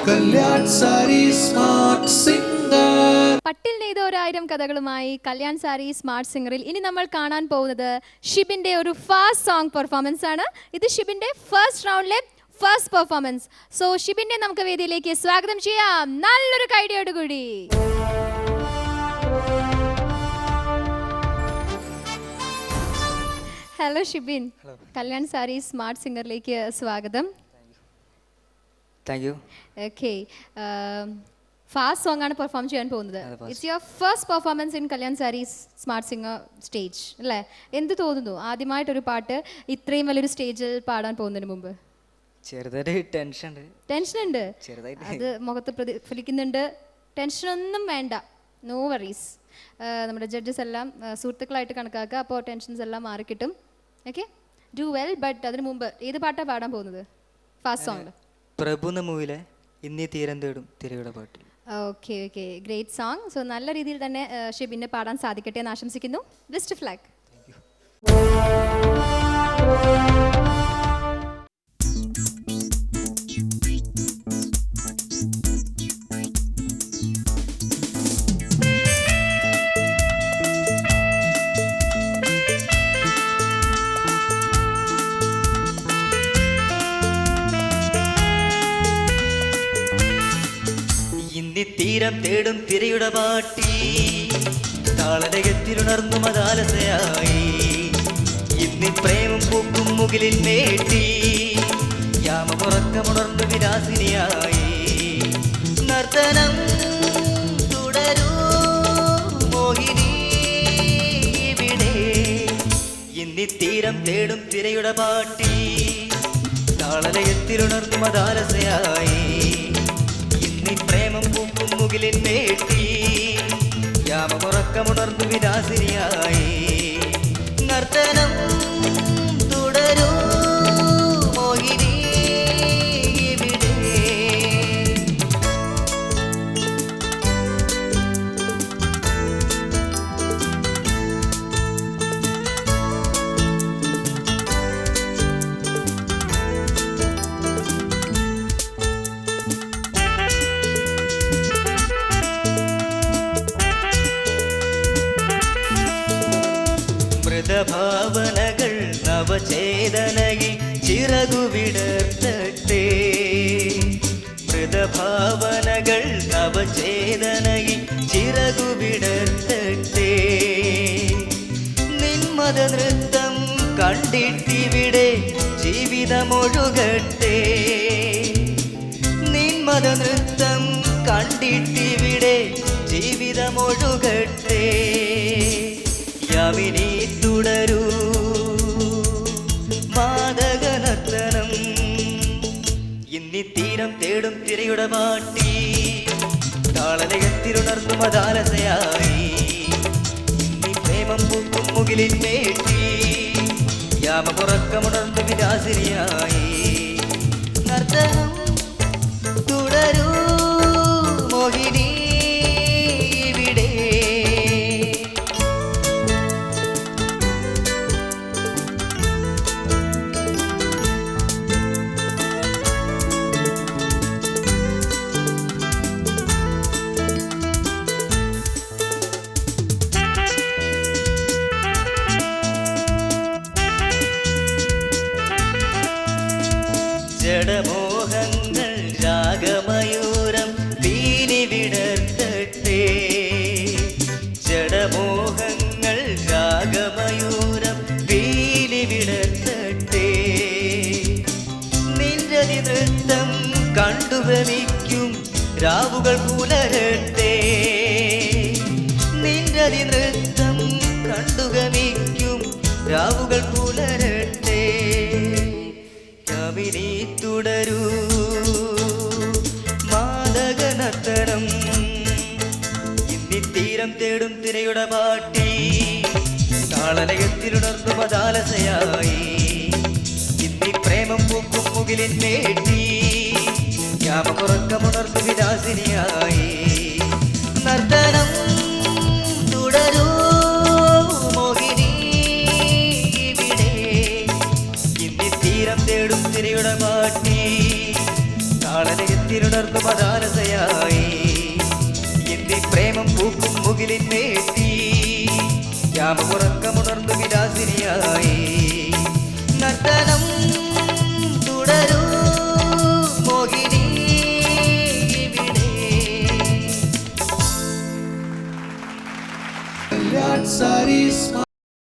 Kalyan sari smart singer. പട്ടിൽ നെയ്ത 1000 കഥകളുമായി കല്യാൺ സാരി സ്മാർട്ട് സിംഗറിൽ ഇനി നമ്മൾ കാണാൻ പോകുന്നത് ഷിബിന്റെ ഒരു ഫാസ്റ്റ് സോങ് പെർഫോമൻസ് ആണ്. ഇത് ഷിബിന്റെ ഫസ്റ്റ് റൗണ്ടിലെ ഫസ്റ്റ് പെർഫോമൻസ്. സോ ഷിബിനെ നമുക്ക് വേദിയിലേക്ക് സ്വാഗതം ചെയ്യാം നല്ലൊരു കൈഡിയോടുകൂടി. ഹലോ ഷിബിൻ, കല്യാൺ സാരി സ്മാർട്ട് സിംഗറിലേക്ക് സ്വാഗതം. Thank you. Okay, fast song ആണ് പെർഫോം ചെയ്യാൻ പോകുന്നത്. It's your first performance in Kalyan sari smart singer stage അല്ലേ? എന്ത് തോന്നുന്നു ആദ്യമായിട്ടൊരു പാട്ട് ഇത്രയും വലിയൊരു സ്റ്റേജിൽ പാടാൻ പോകുന്നതിന് മുമ്പ്? ചെറുതായിട്ട് ടെൻഷൻ ഉണ്ട്. അത് മുഖത്ത് പ്രതിഫലിക്കുന്നുണ്ട്. ടെൻഷനൊന്നും വേണ്ട, നോ വറീസ്. നമ്മുടെ ജഡ്ജസ് എല്ലാം സുഹൃത്തുക്കളായിട്ട് കണക്കാക്കുക, അപ്പോൾ ടെൻഷൻസ് എല്ലാം മാറിക്കിട്ടും. Okay, do well. ബട്ട് അതിന് മുമ്പ് ഏത് പാട്ടാണ് പാടാൻ പോകുന്നത് ഫാസ്റ്റ് സോങ്? പ്രഭു എന്ന മൂവിയിലെ ഇന്നീ തീരം തേടും തിരയുടെ പാട്ട്. Okay okay, great song. So നല്ല രീതിയിൽ തന്നെ ഷിബിന് പാടാൻ സാധിക്കട്ടെ എന്ന് ആശംസിക്കുന്നു. Best of luck. തീരം തേടും തിരയുടെ പാട്ടി താളരകത്തിലുണർന്നു മതാലസയായി. ഇന്ന് പ്രേമം പൂക്കും മുകിലിൽ മേട്ടി യാമമുറക്കമുണർന്നു വിലാസിനിയായി. നർത്തനം തുടരൂ മോഹിനി ഇവിടെ. ഇന്ന് തീരം തേടും തിരയുടെ പാട്ടി താളരകത്തിലുണർന്നു മതാലസയായി. പ്രേമം പൂക്കും മുകിലിൻ മേട്ടി യാമമുറക്കമുണർന്നു വിലാസിനിയായി. നർത്തനം തുടരൂ മോഹിനി ഇവിടെ. ഭാവനകൾ നവചേതനയിൽ ചിറകുവിടർത്തട്ടെ. മൃതഭാവനകൾ നവചേതനയിൽ ചിറകുവിടർത്തട്ടെ. നിന്മത നൃത്തം കണ്ടിട്ടിവിടെ ജീവിതമൊഴുകട്ടെ. നിന്മത നൃത്തം കണ്ടിട്ടിവിടെ ജീവിതമൊഴുകട്ടെ. യാമിനി തുടരൂ മാദകനർത്തനം. ഇന്നി തീരം തേടും തിരയുടെ പാട്ടി താളലയത്തിലുണർന്നു മതാലസയായി. ഇന്നി പ്രേമം പൂക്കും മുകിലിൻ മേട്ടി യാമമുറക്കമുണർന്നു വിലാസിനിയായി. നർത്തനം തുടരൂ മോഹിനി ഇവിടെ. ജഡമോഹങ്ങൾ രാഗമയൂരം പീലി വിടർത്തട്ടെ. ജഡമോഹങ്ങൾ രാഗമയൂരം പീലി വിടർത്തട്ടെ. നിരതി നൃത്തം കണ്ടു ഭ്രമിക്കും രാവുകൾ പുലരട്ടെ. നിരതി നൃത്തം കണ്ടു ഭ്രമിക്കും രാവുകൾ പുലരട്ടെ. യാമിനി തുടരൂ മാദകനർത്തനം. ഇന്നി തീരം തേടും തിരയുടെ പാട്ടി താളലയത്തിലുണർന്നു മതാലസയായി. ഇന്നി പ്രേമം പൂക്കും മുകിലിൻ മേട്ടി യാമമുറക്കമുണർന്നു വിലാസിനിയായി. നർത്തനം തുടരൂ മോഹിനി ഇവിടെ. ഇന്നി തീരം തേടും തിരയുടെ പാട്ടി ആളലയത്തിനുണർന്നു മതാലസയായി എന്റെ പ്രേമം പൂക്കും മുകിലിന്നേറ്റി യാമമുറക്കമുണർന്നു വിലാസിനിയായി നർത്തനം തുടരൂ മോഹിനി ഇവിടെ. Kalyan Sarees